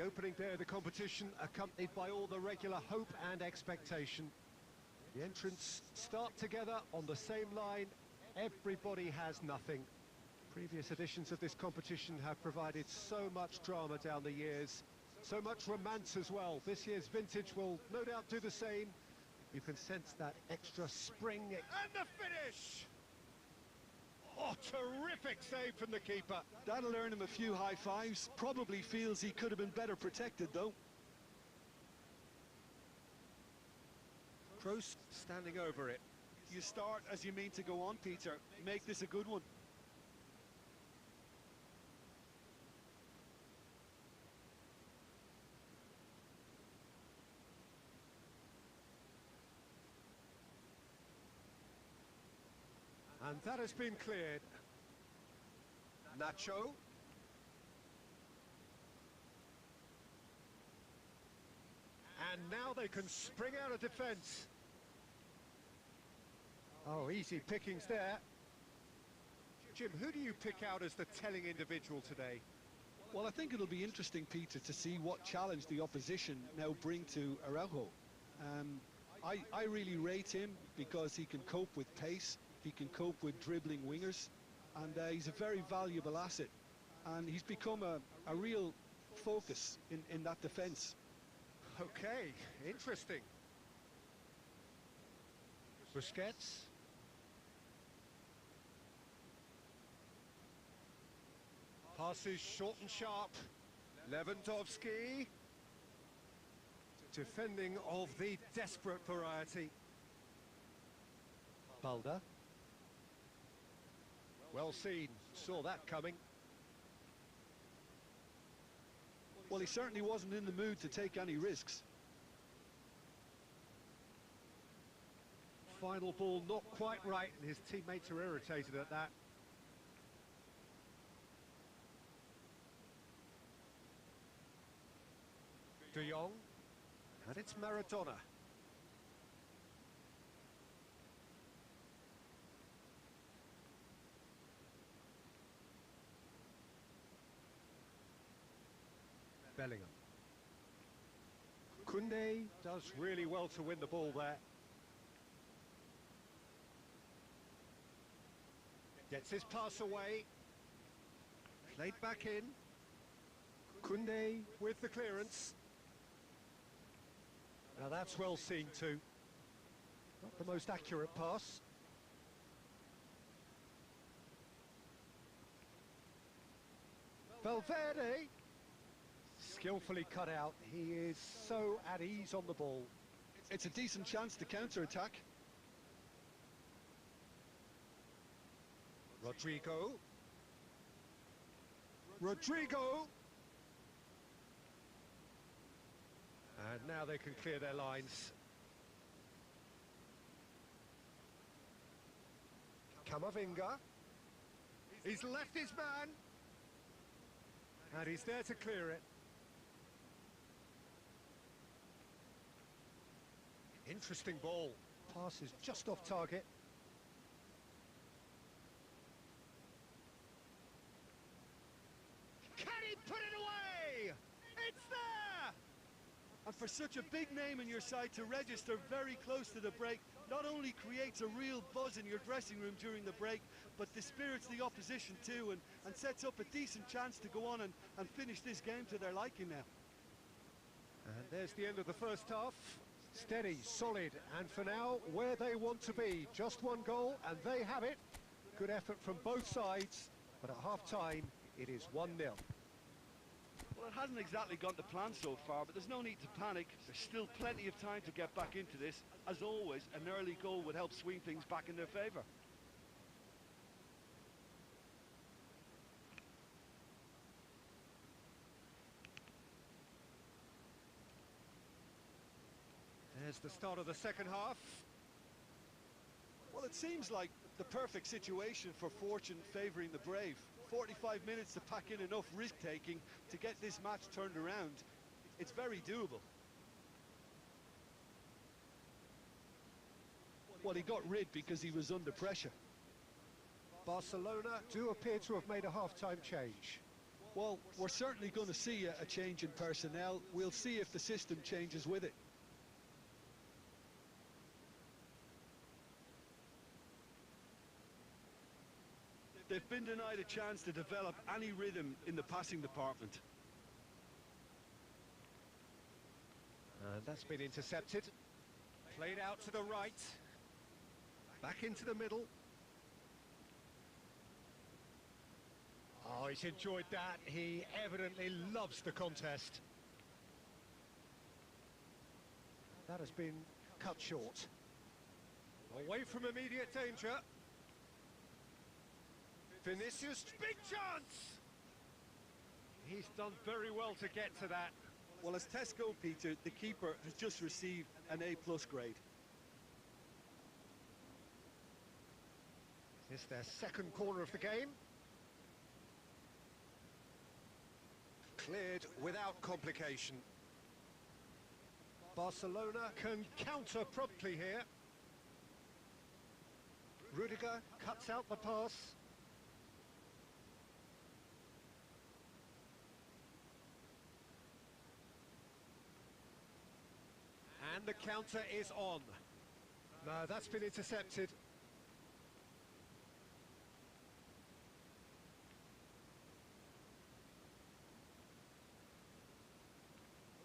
The opening day of the competition, accompanied by all the regular hope and expectation. The entrants start together on the same line. Everybody has nothing. Previous editions of this competition have provided so much drama down the years, so much romance as well. This year's vintage will no doubt do the same. You can sense that extra spring. And the finish! Oh, terrific save from the keeper. That'll earn him a few high fives. Probably feels he could have been better protected, though. Kroos standing over it. You start as you mean to go on, Peter. Make this a good one. And that has been cleared. Nacho. And now they can spring out of defence. Oh, easy pickings there. Jim, who do you pick out as the telling individual today? Well, I think it'll be interesting, Peter, to see what challenge the opposition now bring to Araujo. I really rate him because he can cope with pace, he can cope with dribbling wingers, and he's a very valuable asset. And he's become a real focus in that defence. Okay, interesting. Busquets. Passes short and sharp. Lewandowski. Defending of the desperate variety. Balda. Well seen, saw that coming. Well, he certainly wasn't in the mood to take any risks. Final ball not quite right, and his teammates are irritated at that. De Jong, and it's Maradona. Bellingham. Koundé does really well to win the ball there. Gets his pass away. Played back in. Koundé with the clearance. Now that's well seen too. Not the most accurate pass. Valverde. Skillfully cut out. He is so at ease on the ball. It's a decent chance to counter-attack. Rodrigo. Rodrigo. And now they can clear their lines. Camavinga. He's left his man. And he's there to clear it. Interesting ball. Pass is just off target. Can he put it away? It's there! And for such a big name in your side to register very close to the break, not only creates a real buzz in your dressing room during the break, but dispirits the opposition too, and sets up a decent chance to go on and finish this game to their liking now. And there's the end of the first half. Steady, solid, and for now, where they want to be. Just one goal, and they have it. Good effort from both sides, but at half-time, it is 1-0. Well, it hasn't exactly gone to plan so far, but there's no need to panic. There's still plenty of time to get back into this. As always, an early goal would help swing things back in their favour. There's the start of the second half. Well, it seems like the perfect situation for fortune favouring the brave. 45 minutes to pack in enough risk-taking to get this match turned around. It's very doable. Well, he got rid because he was under pressure. Barcelona do appear to have made a half-time change. Well, we're certainly going to see a change in personnel. We'll see if the system changes with it. They've been denied a chance to develop any rhythm in the passing department. And that's been intercepted. Played out to the right. Back into the middle. Oh, he's enjoyed that. He evidently loves the contest. That has been cut short. Away from immediate danger. Vinicius, big chance! He's done very well to get to that. Well, as tests go, Peter, the keeper has just received an A+ grade. Is this their second corner of the game? Cleared without complication. Barcelona can counter promptly here. Rudiger cuts out the pass. And the counter is on. No, that's been intercepted.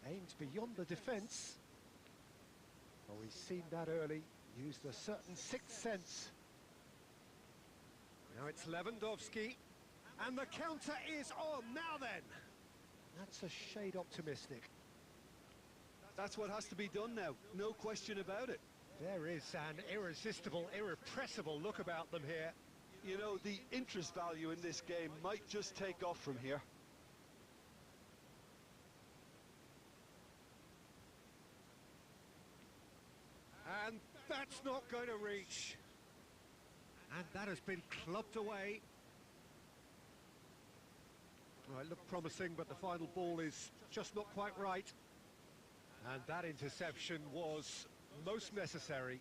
Aimed beyond the defence. Oh, he's seen that early. Used a certain sixth sense. Now it's Lewandowski. And the counter is on. Now then. That's a shade optimistic. That's what has to be done now. No question about it. There is an irresistible, irrepressible look about them here. You know, the interest value in this game might just take off from here. And that's not going to reach. And that has been clubbed away. Well, it looked promising, but the final ball is just not quite right. And that interception was most necessary.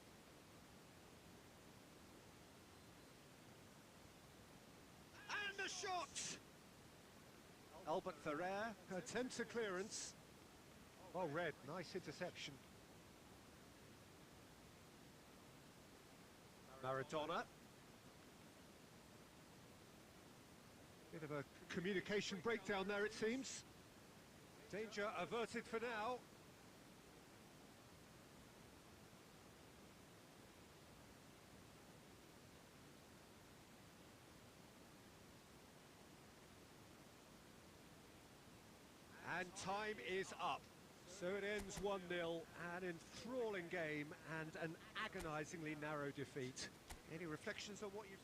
And the shot! Albert Ferrer attempts a clearance. Well read, nice interception. Maradona. Bit of a communication breakdown there, it seems. Danger averted for now. And time is up. So it ends 1-0, an enthralling game and an agonisingly narrow defeat. Any reflections on what you've...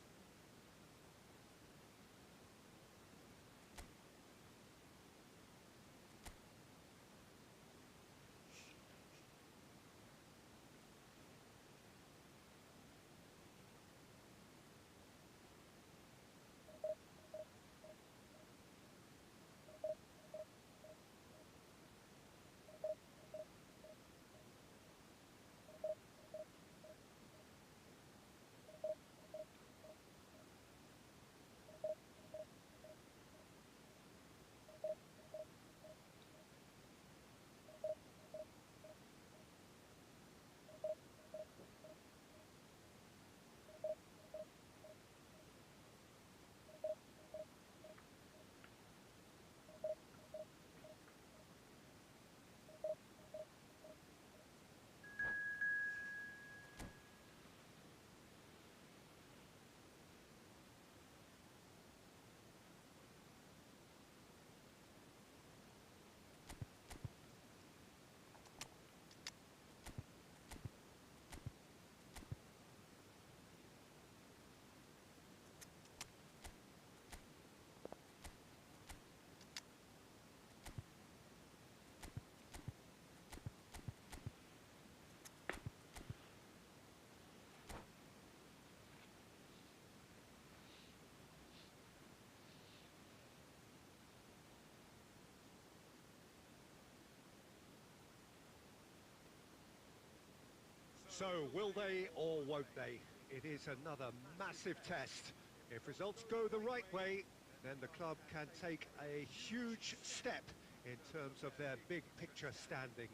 So, will they or won't they? It is another massive test. If results go the right way, then the club can take a huge step in terms of their big picture standing.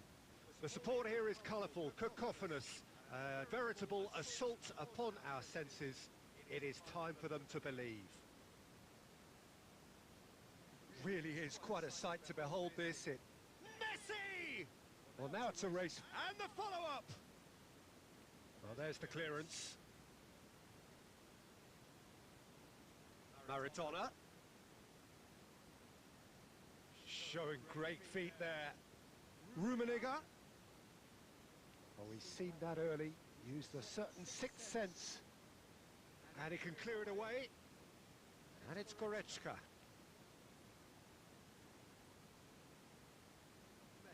The support here is colourful, cacophonous, a veritable assault upon our senses. It is time for them to believe. Really is quite a sight to behold this. Messi! Well, now it's a race. And the follow-up! Well, there's the clearance. Maradona. Showing great feet there. Rummenigge. Well, we've seen that early. Used a certain sixth sense. And he can clear it away. And it's Goretzka.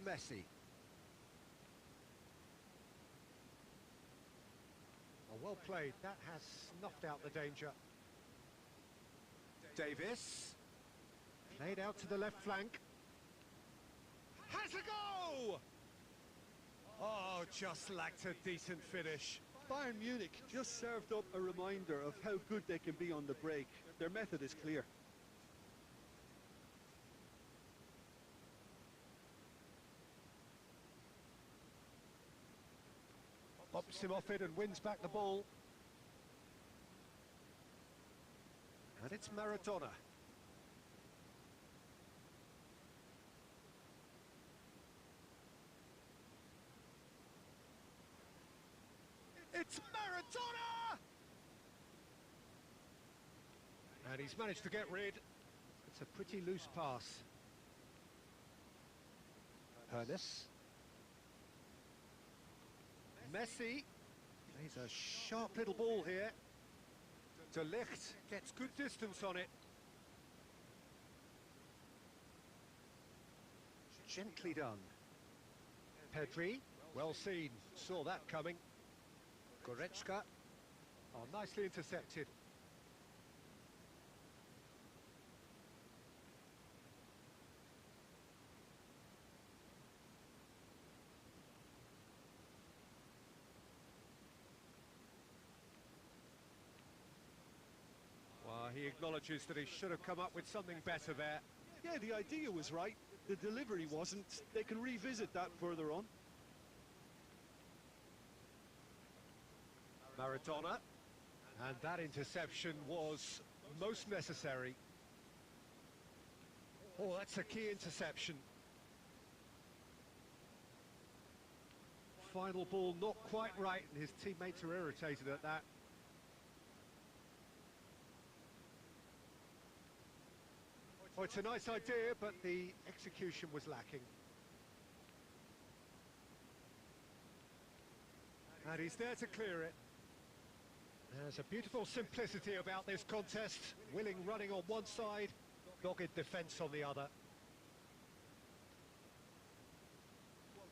Messi. Oh, well played. That has snuffed out the danger. Davis. Played out to the left flank. Has a go! Oh, just lacked a decent finish. Bayern Munich just served up a reminder of how good they can be on the break. Their method is clear. Pops him off it and wins back the ball. And it's Maradona. It's Maradona! And he's managed to get rid. It's a pretty loose pass. Ernest. Messi plays a sharp little ball here. De Ligt gets good distance on it. Gently done. Pedri, well seen, saw that coming. Goretzka, oh, nicely intercepted. Well, he acknowledges that he should have come up with something better there. Yeah, the idea was right. The delivery wasn't. They can revisit that further on. Maradona, and that interception was most necessary. Oh, that's a key interception. Final ball not quite right, and his teammates are irritated at that. Oh, it's a nice idea, but the execution was lacking. And he's there to clear it. There's a beautiful simplicity about this contest. Willing running on one side, dogged defence on the other.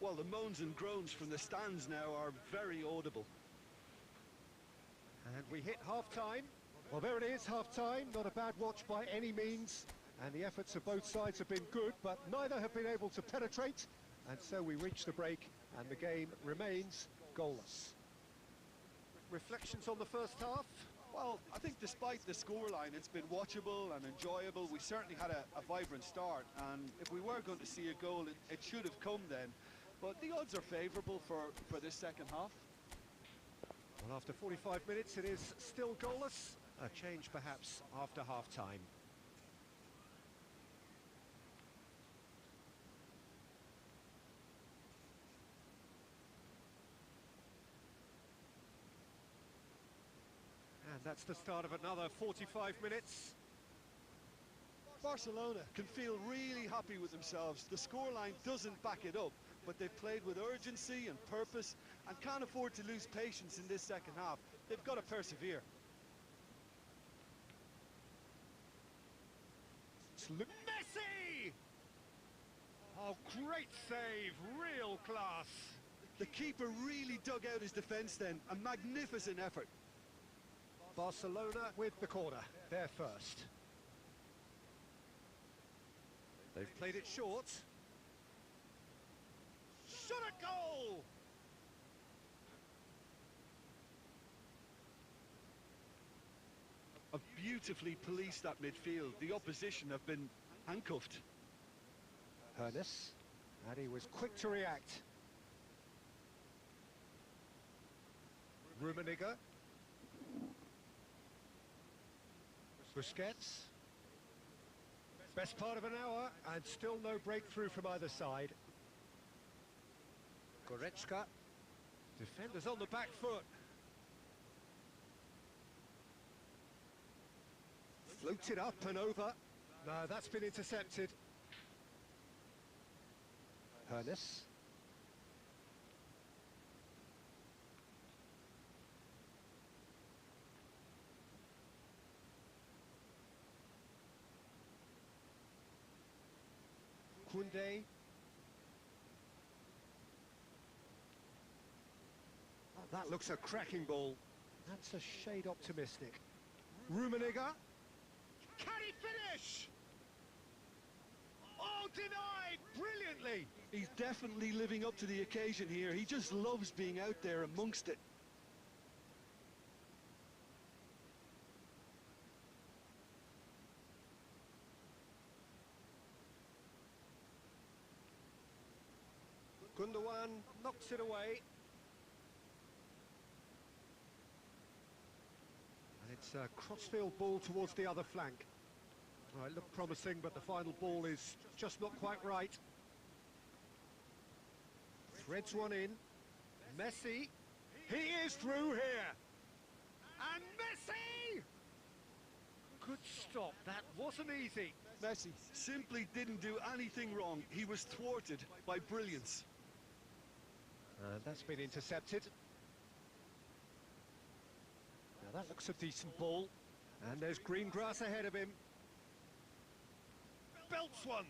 Well, the moans and groans from the stands now are very audible. And we hit half-time. Well, there it is, half-time. Not a bad watch by any means. And the efforts of both sides have been good, but neither have been able to penetrate. And so we reach the break, and the game remains goalless. Reflections on the first half? Well, I think despite the scoreline, it's been watchable and enjoyable. We certainly had a vibrant start, and if we were going to see a goal, it should have come then. But the odds are favourable for this second half. Well, after 45 minutes, it is still goalless. A change, perhaps, after half-time. And that's the start of another 45 minutes. Barcelona can feel really happy with themselves. The scoreline doesn't back it up, but they've played with urgency and purpose and can't afford to lose patience in this second half. They've got to persevere. Messi! Oh, great save, real class. The keeper really dug out his defence then, a magnificent effort. Barcelona with the corner, they're first. They've played it short. Shot a goal! A beautifully policed that midfield. The opposition have been handcuffed. Ernest, and he was quick to react. Rummenigge. Busquets. Best part of an hour, and still no breakthrough from either side. Goretzka. Defenders on the back foot. Floated up and over. No, that's been intercepted. Ernest. Kunde. Oh, that looks a cracking ball. That's a shade optimistic. Rummenigge. Can he finish? Oh, denied brilliantly. He's definitely living up to the occasion here. He just loves being out there amongst it. Gundogan knocks it away. And it's a crossfield ball towards the other flank. Oh, it looked promising, but the final ball is just not quite right. Threads one in. Messi. He is through here. And Messi! Good stop. That wasn't easy. Messi simply didn't do anything wrong. He was thwarted by brilliance. And that's been intercepted. Now that looks a decent ball. And there's green grass ahead of him. Belts one.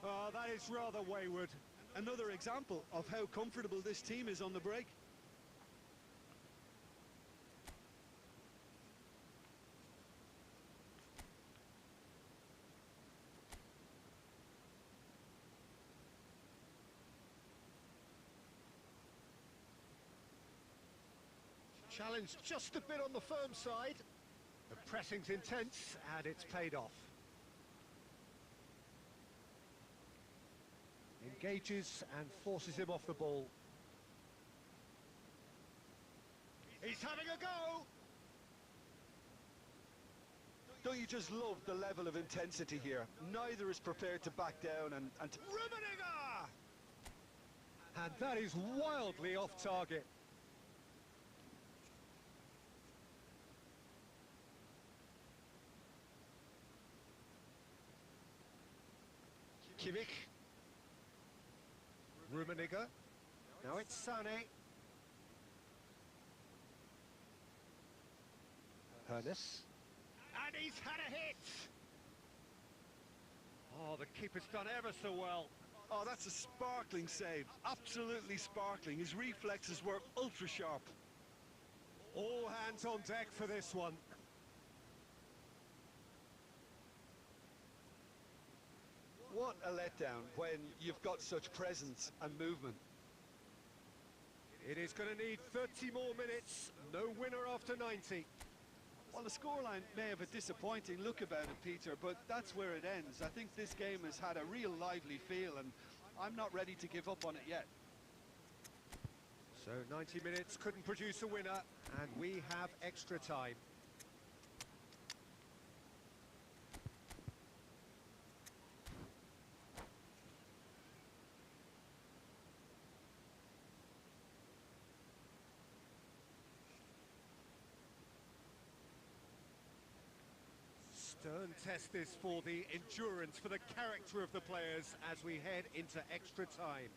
Oh, that is rather wayward. Another example of how comfortable this team is on the break. Challenge just a bit on the firm side. The pressing's intense and it's paid off. Engages and forces him off the ball. He's having a go! Don't you just love the level of intensity here? Neither is prepared to back down and Rummenigge! And that is wildly off target. Kimmich. Rummenigge. Now it's Sané. Ernest. And he's had a hit! Oh, the keeper's done ever so well. oh, that's a sparkling save. Absolutely sparkling. His reflexes were ultra sharp. All hands on deck for this one. What a letdown when you've got such presence and movement. It is going to need 30 more minutes. No winner after 90. Well, the scoreline may have a disappointing look about it, Peter, but that's where it ends. I think this game has had a real lively feel, and I'm not ready to give up on it yet. So 90 minutes couldn't produce a winner, and we have extra time. Stern test this for the endurance, for the character of the players as we head into extra time.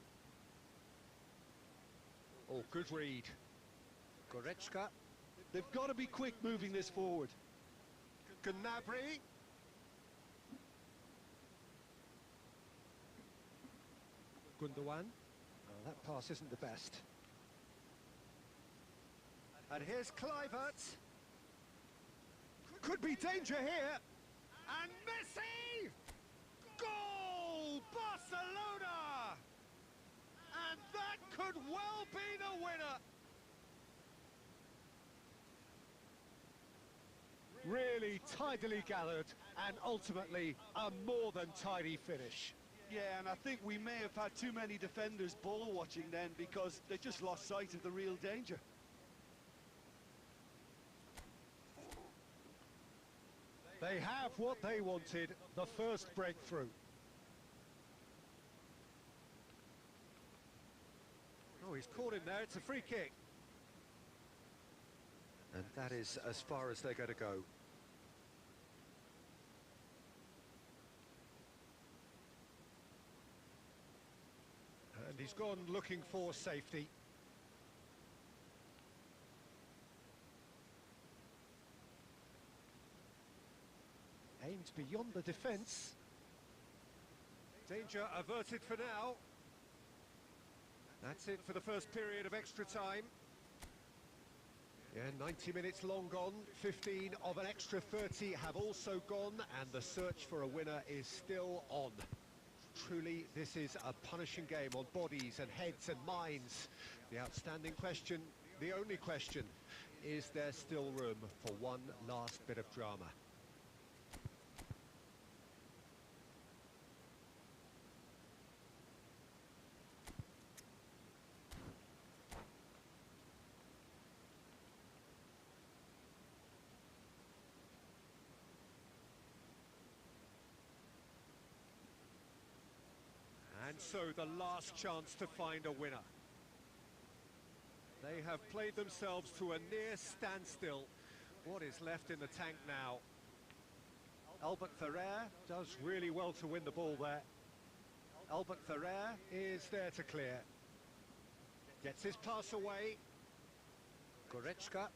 Oh, good read. Goretzka. They've got to be quick moving this forward. Gnabry. Gundogan. Oh, that pass isn't the best. And here's Kluivert. Could be danger here. And Messi! Goal! Barcelona! And that could well be the winner. really tidily gathered, and ultimately a more than tidy finish. Yeah, and I think we may have had too many defenders ball watching then because they just lost sight of the real danger. They have what they wanted, the first breakthrough. Oh, he's caught him there, it's a free kick. And that is as far as they're going to go. And he's gone looking for safety. Aimed beyond the defence. Danger averted for now. That's it for the first period of extra time. Yeah, 90 minutes long gone, 15 of an extra 30 have also gone, and the search for a winner is still on. Truly, this is a punishing game on bodies and heads and minds. The outstanding question, the only question, is there still room for one last bit of drama? And so the last chance to find a winner. They have played themselves to a near standstill. What is left in the tank now? Albert Ferrer does really well to win the ball there. Albert Ferrer is there to clear. Gets his pass away. Goretzka.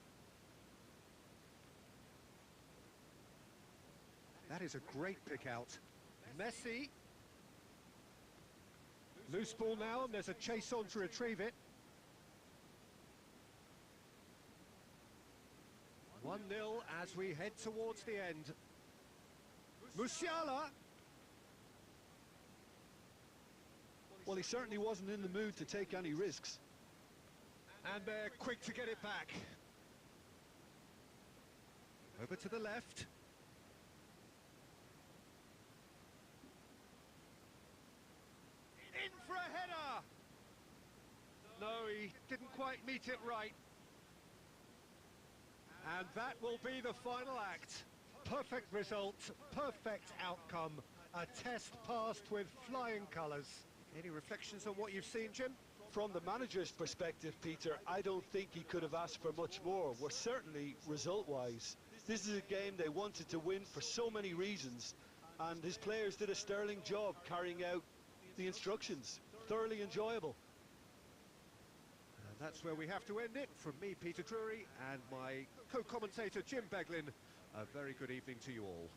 That is a great pick out. Messi. Loose ball now, and there's a chase on to retrieve it. 1-0 as we head towards the end. Musiala. Well, he certainly wasn't in the mood to take any risks. And they're quick to get it back. Over to the left. In for a header! No, he didn't quite meet it right. And that will be the final act. Perfect result, perfect outcome. A test passed with flying colours. Any reflections on what you've seen, Jim? From the manager's perspective, Peter, I don't think he could have asked for much more. Well, certainly result-wise. This is a game they wanted to win for so many reasons, and his players did a sterling job carrying out the instructions. Thoroughly enjoyable. And that's where we have to end it. From me, Peter Drury, and my co-commentator, Jim Beglin, a very good evening to you all.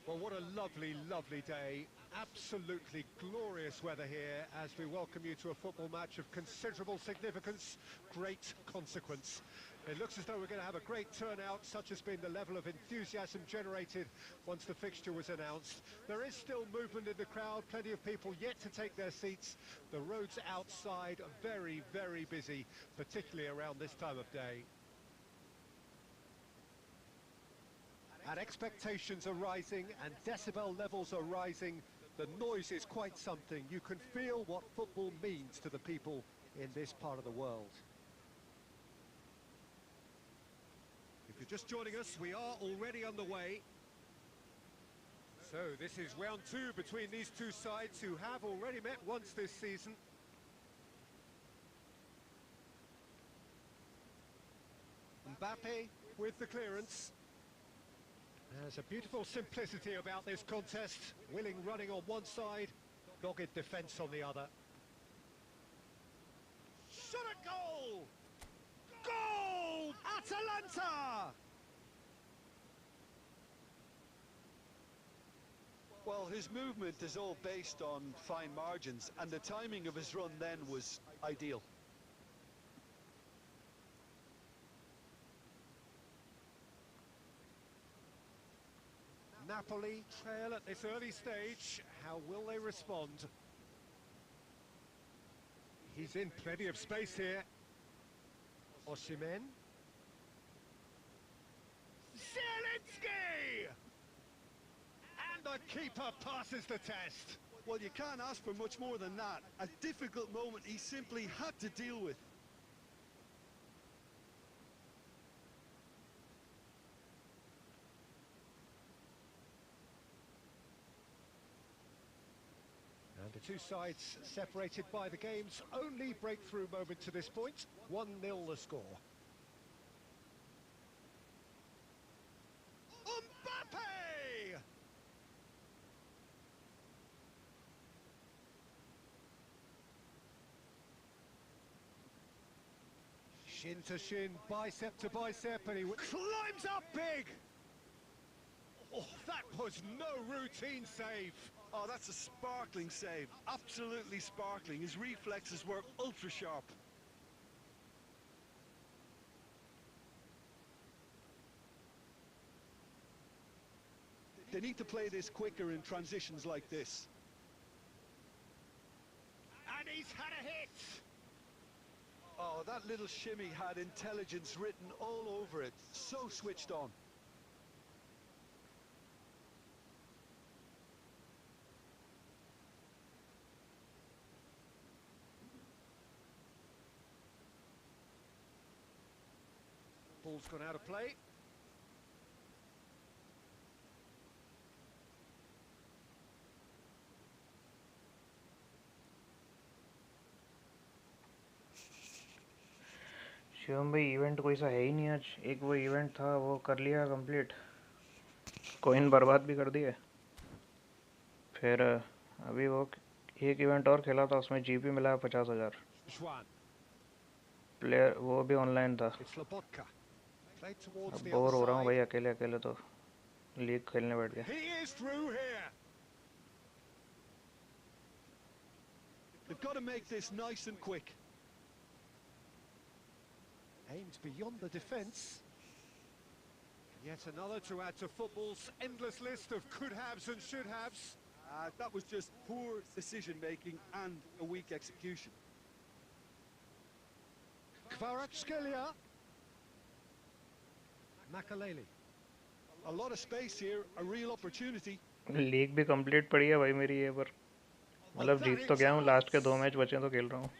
Well, what a lovely, lovely day. Absolutely glorious weather here as we welcome you to a football match of considerable significance, great consequence. It looks as though we're going to have a great turnout, such has been the level of enthusiasm generated once the fixture was announced. There is still movement in the crowd, plenty of people yet to take their seats. The roads outside are very, very busy, particularly around this time of day. And expectations are rising and decibel levels are rising. The noise is quite something. You can feel what football means to the people in this part of the world. If you're just joining us, we are already underway. So this is round two between these two sides who have already met once this season. Mbappe with the clearance. There's a beautiful simplicity about this contest. Willing running on one side, dogged defence on the other. Shot a goal! Goal! Atalanta! Well, his movement is all based on fine margins, and the timing of his run then was ideal. Napoli trail at this early stage. How will they respond? He's in plenty of space here. Osimhen. Zielinski! And the keeper passes the test. Well, you can't ask for much more than that. A difficult moment he simply had to deal with. And the two sides separated by the game's only breakthrough moment to this point. 1-0 the score. Mbappe! Shin to shin, bicep to bicep, and he climbs up big! Oh, that was no routine save. Oh, that's a sparkling save. Absolutely sparkling. His reflexes were ultra sharp. They need to play this quicker in transitions like this. And he's had a hit! Oh, that little shimmy had intelligence written all over it. So switched on. Ball's gone out of play. Shivam भाई event कोई सा है ही नहीं आज. एक वो event था वो कर लिया कंप्लीट, कॉइन बर्बाद भी कर दिए. फिर अभी वो एक इवेंट और खेला था, उसमें जीपी मिला 50,000. प्लेयर वो भी ऑनलाइन था. अब बोर हो रहा हूँ भाई अकेले अकेले, तो लीग खेलने बैठ गया. They've got to make this nice and quick. Aims beyond the defence. Yet another to add to football's endless list of could-haves and should-haves. That was just poor decision-making and a weak execution. Kvaratskhelia. Makaleli. A lot of space here, a real opportunity. League भी complete पड़ी है भाई मेरी ये पर. मतलब जीत तो गया हूँ, लास्ट के 2 मैच बचे तो खेल रहा हूँ.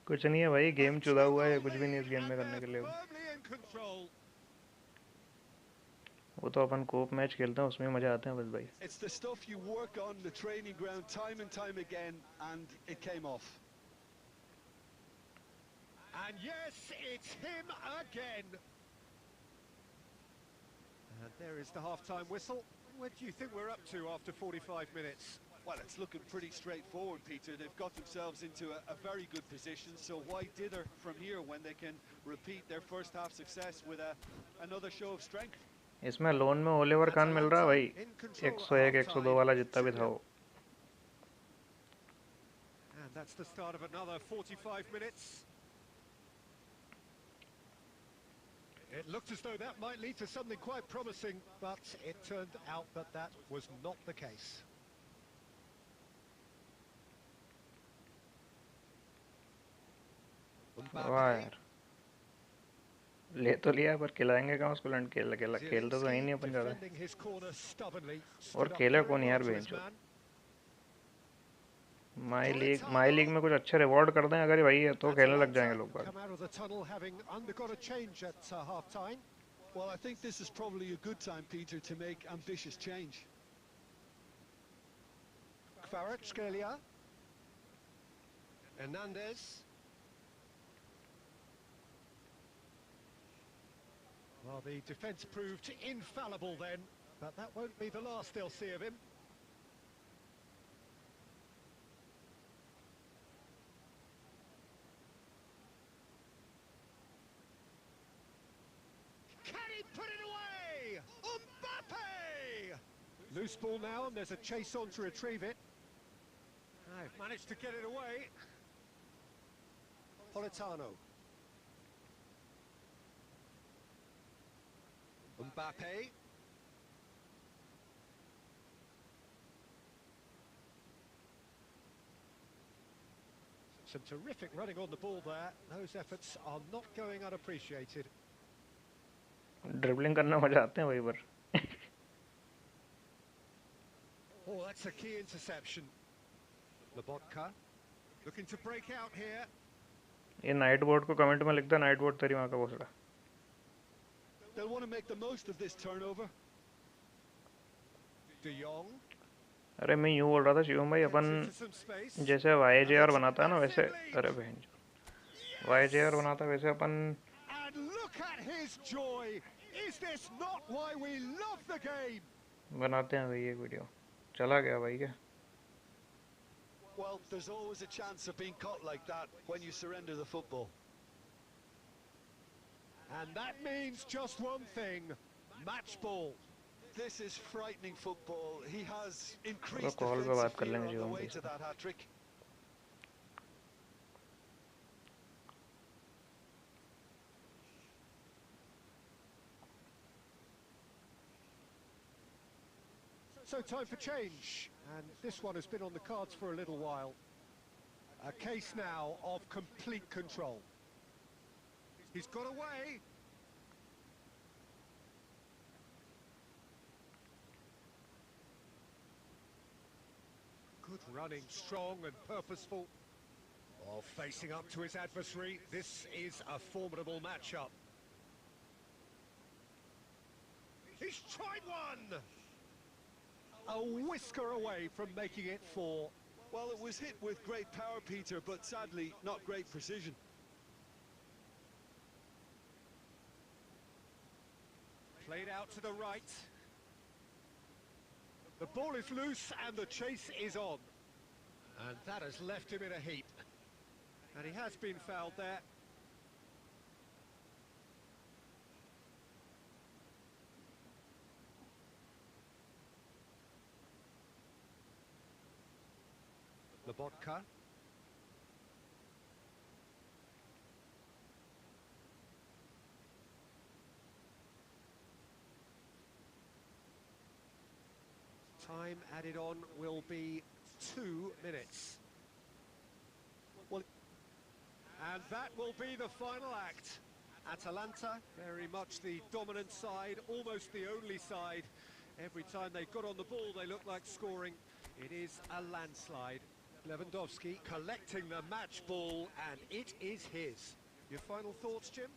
कुछ नहीं है भाई, गेम चुदा हुआ है, कुछ भी नहीं इस गेम में करने के लिए. वो तो अपन कोप मैच खेलते हैं, उसमें मजा आते हैं बस भाई. It's the stuff you work on the training ground time and time again, and it came off. And yes, it's him again. And there is the half-time whistle. What do you think we're up to after 45 minutes? Well, it's looking pretty straightforward, Peter. They've got themselves into a very good position, so why dither from here when they can repeat their first half success with another show of strength? इसमें loan में Oliver कान मिल रहा है भाई, In control at 101 102 half-time. वाला जितना भी था 2-0. वो. And that's the start of another 45 minutes. It looked as though that might lead to something quite promising, but it turned out that that was not the case. वाह यार, ले तो लिया पर खिलाएंगे कहाँ उसको. लंड खेलते तो है ही नहीं अपन ज़्यादा. Defending his corner stubbornly. और Stood up खेले very कौन well यार to his बेंचो. man. My league में कुछ अच्छे रिवॉर्ड कर दें अगर भाई है तो खेलने लग जाएंगे लोग बाग. Come out of the tunnel having undergone a change at half-time. Well, I think this is probably a good time, Peter, to make ambitious change. Kvaratskhelia. Hernandez. Well, the defence proved infallible then, but that won't be the last they'll see of him. Can he put it away? Mbappe! Loose ball now, and there's a chase on to retrieve it. I've managed to get it away. Politano. Mbappe. Some terrific running on the ball there. Those efforts are not going unappreciated. Dribbling करना मजा आते हैं वही पर. Oh, that's a key interception. Lobotka looking to break out here. ये night board को comment में लिख दे, नाइट बोर्ड तेरी माँ का भोसड़ा. They'll want to make the most of this turnover. De Jong. अरे मैं यूँ बोल रहा था शिवम भाई, अपन जैसे YJR बनाता है ना वैसे, अरे बहन YJR बनाता वैसे अपन And look at his joy. Is this not why we love the game? बनाते हैं भाई एक वीडियो. चला गया भाई क्या. Well, there's always a chance of being caught like that when you surrender the football. And that means just one thing, match ball. This is frightening football. He has increased call पे defensive बात कर fear लेंगे on the Shivam way भाई. to that hat-trick. So time for change, and this one has been on the cards for a little while. A case now of complete control. He's got away. Good running, strong and purposeful. While facing up to his adversary, this is a formidable matchup. He's tried one! A whisker away from making it 4. Well, it was hit with great power, Peter, but sadly not great precision. Played out to the right. The ball is loose and the chase is on. And that has left him in a heap. And he has been fouled there. Lobotka. Time added on will be 2 minutes. Well, and that will be the final act. Atalanta, very much the dominant side, almost the only side. Every time they got on the ball, they looked like scoring. It is a landslide. Lewandowski collecting the match ball, and it is his. Your final thoughts, Jim?